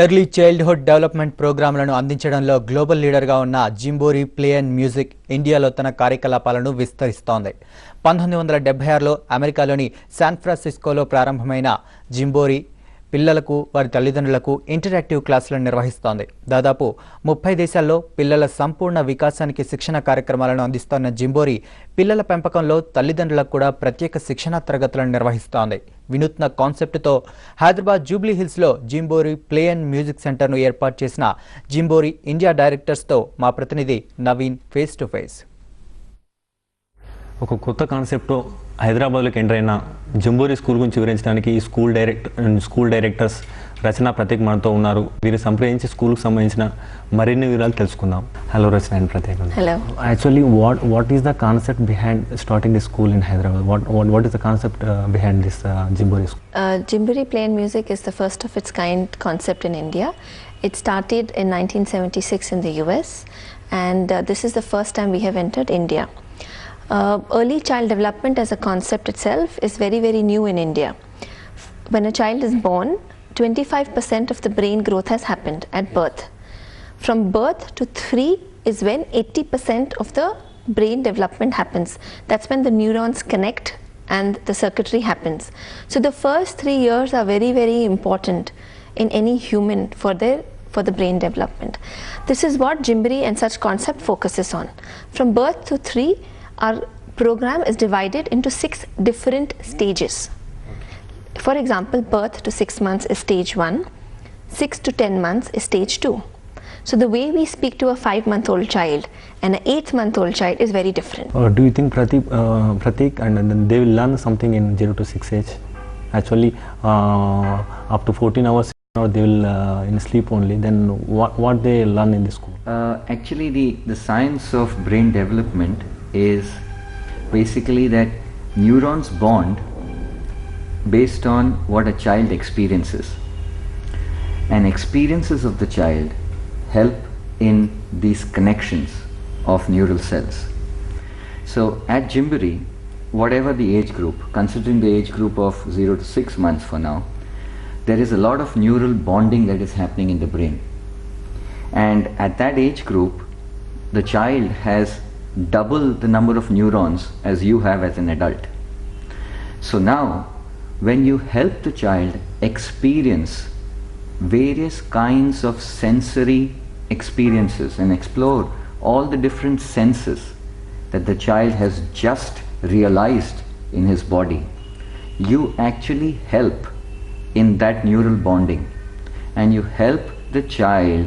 Early childhood development ప్రోగ్రాంలను అందించడంలో global లీడర్గా ఉన్న జింబోరీ ప్లే అండ్ మ్యూజిక్ ఇండియాలో తన కార్యకలాపాలను విస్తరిస్తోంది. 1976లో అమెరికాలోని శాన్ ఫ్రాన్సిస్కోలో ప్రారంభమైన జింబోరీ పిల్లలకు వారి తల్లిదండ్రులకు ఇంటరాక్టివ్ క్లాసులను నిర్వహిస్తోంది. దాదాపు 30 దేశాల్లో పిల్లల సంపూర్ణ వికాసానికి శిక్షణ కార్యక్రమాలను అందిస్తోన్న జింబోరీ పిల్లల పెంపకంలో తల్లిదండ్రులకు కూడా ప్రత్యేక శిక్షణ తరగతులను నిర్వహిస్తోంది. వినూత్న కాన్సెప్ట్తో హైదరాబాద్ జూబ్లీ హిల్స్లో జింబోరీ ప్లే అండ్ మ్యూజిక్ సెంటర్ను ఏర్పాటు చేసిన జింబోరీ ఇండియా డైరెక్టర్స్తో మా ప్రతినిధి నవీన్ ఫేస్ టు ఫేస్. ఒక కొత్త కాన్సెప్ట్తో హైదరాబాద్లోకి ఎంటర్ అయిన జింబోరీ స్కూల్ గురించి వివరించడానికి ఈ స్కూల్ డైరెక్టర్స్ రచన ప్రతీక్ మనతో ఉన్నారు. వీరు సంప్రదించి స్కూల్కి సంబంధించిన మరిన్ని వివరాలు తెలుసుకుందాం. Hello Rachana and Prateek. Hello. Actually what is the concept behind starting the school in Hyderabad? What is the concept behind this Gymboree school? Gymboree Play and Music is the first of its kind concept in India. It started in 1976 in the US, and this is the first time we have entered India. Early child development as a concept itself is very, very new in India. When a child is born, 25% of the brain growth has happened at birth. From birth to 3 is when 80% of the brain development happens. That's when the neurons connect and the circuitry happens. So the first 3 years are very, very important in any human for the brain development. This is what Gymboree and such concept focuses on. From birth to 3, our program is divided into 6 different stages. For example, birth to 6 months is stage 1, 6 to 10 months is stage 2. So the way we speak to a 5-month-old child and an 8-month-old child is very different. Do you think Pratik and then they will learn something in 0 to 6 age? Actually, up to 14 hours they will in sleep only. Then what they learn in the school? Actually, the science of brain development is basically that neurons bond based on what a child experiences, and experiences of the child help in these connections of neural cells. So at Gymboree, whatever the age group, considering the age group of 0 to 6 months for now, there is a lot of neural bonding that is happening in the brain, and at that age group the child has double the number of neurons as you have as an adult. So now when you help the child experience various kinds of sensory experiences and explore all the different senses that the child has just realized in his body, you actually help in that neural bonding, and you help the child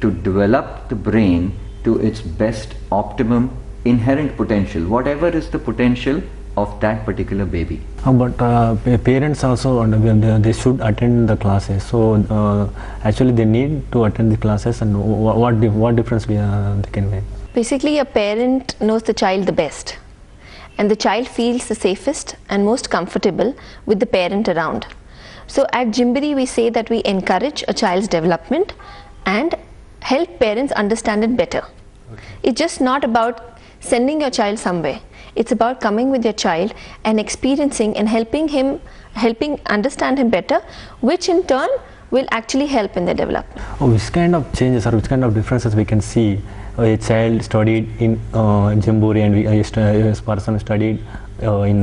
to develop the brain to its best optimum inherent potential, whatever is the potential of that particular baby. But parents also they should attend the classes. So actually they need to attend the classes, and what difference they can make? Basically, a parent knows the child the best, and the child feels the safest and most comfortable with the parent around. So at Gymboree we say that we encourage a child's development and help parents understand it better. Okay. It's just not about sending your child somewhere. It's about coming with your child and experiencing and helping understand him better, which in turn will actually help in their development. Which kind of changes or which kind of differences we can see? A child studied in Gymboree and a person studied in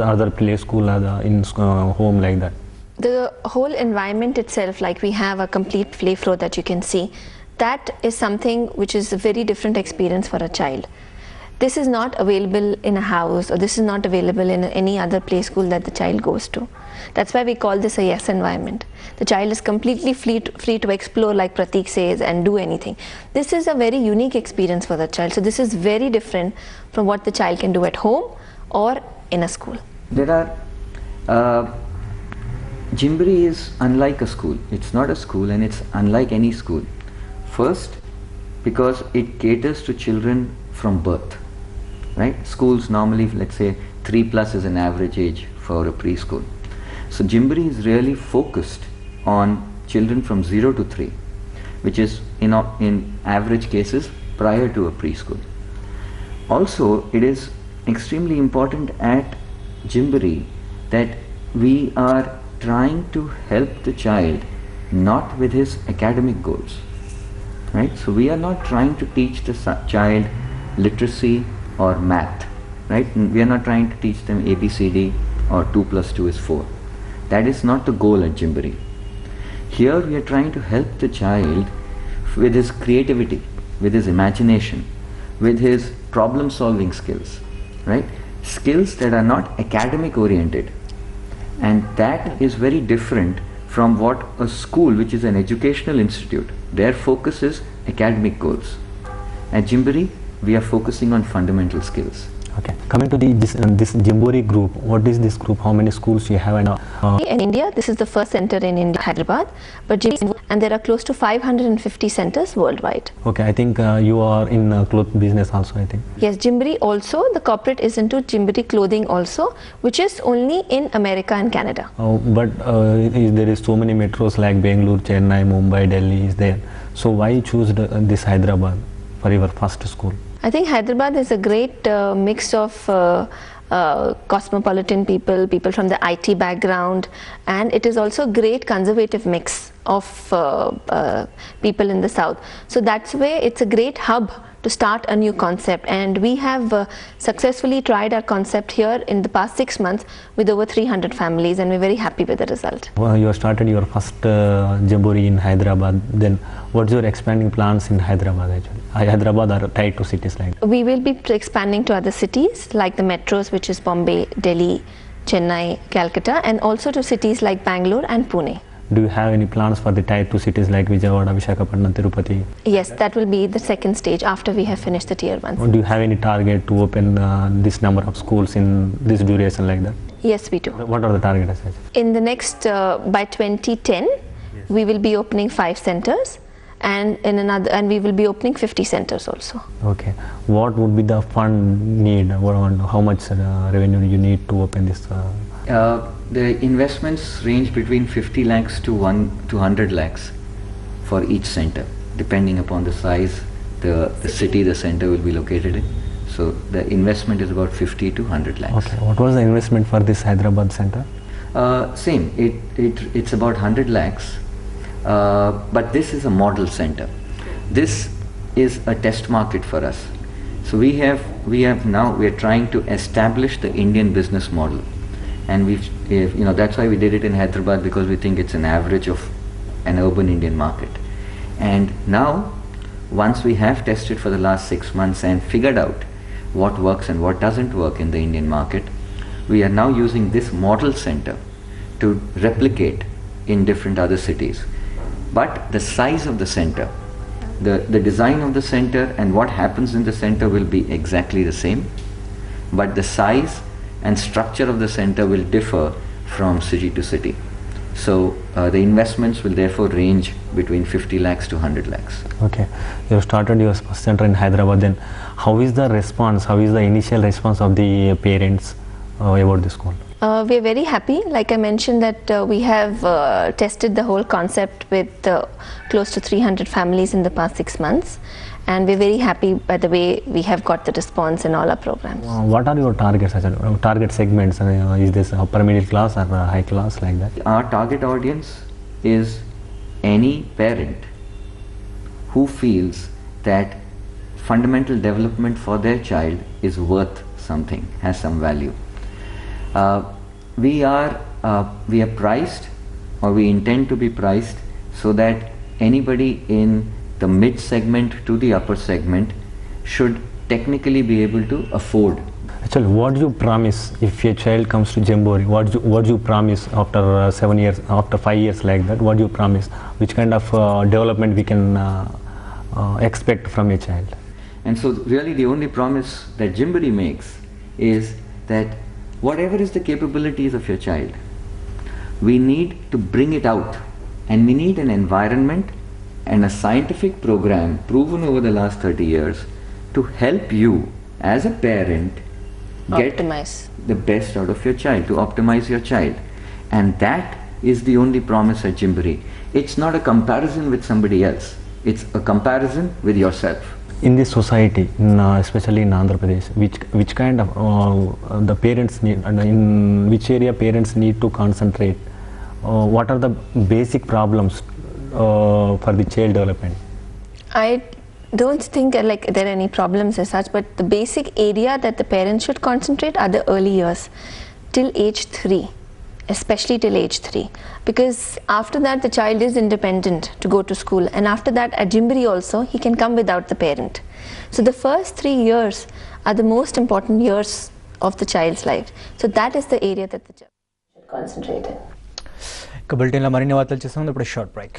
other play school, in home, like that. The whole environment itself, like we have a complete play floor that you can see, that is something which is a very different experience for a child. This is not available in a house, or this is not available in any other play school that the child goes to. That's why we call this a yes environment. The child is completely free to explore, like Pratik says, and do anything. This is a very unique experience for the child. So this is very different from what the child can do at home or in a school. There are Gymboree is unlike a school. It's not a school, and it's unlike any school. First, because it caters to children from birth, right? Schools normally, let's say 3+ is an average age for a preschool. So Gymboree is really focused on children from 0 to 3, which is in average cases prior to a preschool. Also, it is extremely important at Gymboree that we are trying to help the child not with his academic goals. Right? So we are not trying to teach the child literacy or math. Right? We are not trying to teach them ABCD or 2 plus 2 is 4. That is not the goal at Gymboree. Here we are trying to help the child with his creativity, with his imagination, with his problem solving skills, right? Skills that are not academic oriented. And that is very different from what a school, which is an educational institute, their focus is academic goals. At Gymboree, we are focusing on fundamental skills. Okay. Coming to this Gymboree group, what is this group? How many schools you have? In India, this is the first center in India, Hyderabad, and there are close to 550 centers worldwide. Okay, I think you are in cloth business also, I think. Yes, Gymboree also, the corporate is into Gymboree clothing also, which is only in America and Canada. But there is so many metros like Bangalore, Chennai, Mumbai, Delhi is there. So why choose this Hyderabad for your first school? I think Hyderabad is a great mix of cosmopolitan people, people from the IT background, and it is also a great conservative mix of people in the south. So that's why it's a great hub to start a new concept, and we have successfully tried our concept here in the past 6 months with over 300 families, and we're very happy with the result. Well, you started your first Gymboree in Hyderabad, then what's your expanding plans in Hyderabad actually? Hyderabad are tied to cities like that. We will be expanding to other cities like the metros, which is Bombay, Delhi, Chennai, Calcutta, and also to cities like Bangalore and Pune. Do you have any plans for the tier 2 cities like Vijayawada, Visakhapatnam, Tirupati? Yes, that will be the second stage after we have finished the tier 1. Or do you have any target to open this number of schools in this duration like that? Yes, we do. What are the targets? In the next, by 2010, we will be opening 5 centers, and we will be opening 50 centers also. Okay. What would be the fund need? How much revenue you need to open this? The investments range between 50 lakhs to 100 lakhs for each center, depending upon the size, the city the center will be located in. So the investment is about 50 to 100 lakhs. Okay. What was the investment for this Hyderabad center? Same. It's about 100 lakhs, but this is a model center. This is a test market for us. So we are trying to establish the Indian business model. And that's why we did it in Hyderabad, because we think it's an average of an urban Indian market. And now, once we have tested for the last 6 months and figured out what works and what doesn't work in the Indian market, we are now using this model center to replicate in different other cities. But the size of the center, the design of the center and what happens in the center will be exactly the same, but the size and structure of the center will differ from city to city. So the investments will therefore range between 50 lakhs to 100 lakhs. Okay. You started your first center in Hyderabad, then how is the response, how is the initial response of the parents about this school? We are very happy. Like I mentioned that we have tested the whole concept with close to 300 families in the past 6 months. And we're very happy by the way we have got the response in all our programs. What are your targets, target segments? Is this upper middle class or high class like that? Our target audience is any parent who feels that fundamental development for their child is worth something, has some value. We are priced, or we intend to be priced, so that anybody in the mid segment to the upper segment should technically be able to afford. Actually, what do you promise if your child comes to Gymboree? What do you promise after 7 years, after 5 years like that? What do you promise? Which kind of development we can expect from your child? And so really the only promise that Gymboree makes is that whatever is the capabilities of your child, we need to bring it out, and we need an environment and a scientific program proven over the last 30 years to help you as a parent get the best out of your child, to optimize your child. And that is the only promise at Gymboree. It's not a comparison with somebody else, it's a comparison with yourself. In this society, especially in Andhra Pradesh, which kind of the parents need, in which area parents need to concentrate? What are the basic problems for the child development? I don't think like there are any problems as such, but the basic area that the parents should concentrate are the early years till age 3, especially till age 3, because after that the child is independent to go to school, and after that at Gymboree also he can come without the parent. So the first 3 years are the most important years of the child's life. So that is the area that the child should concentrate in. ఇక బులెటిన్లో మరిన్ని వార్తలు చూసాం. ఇప్పుడు short break.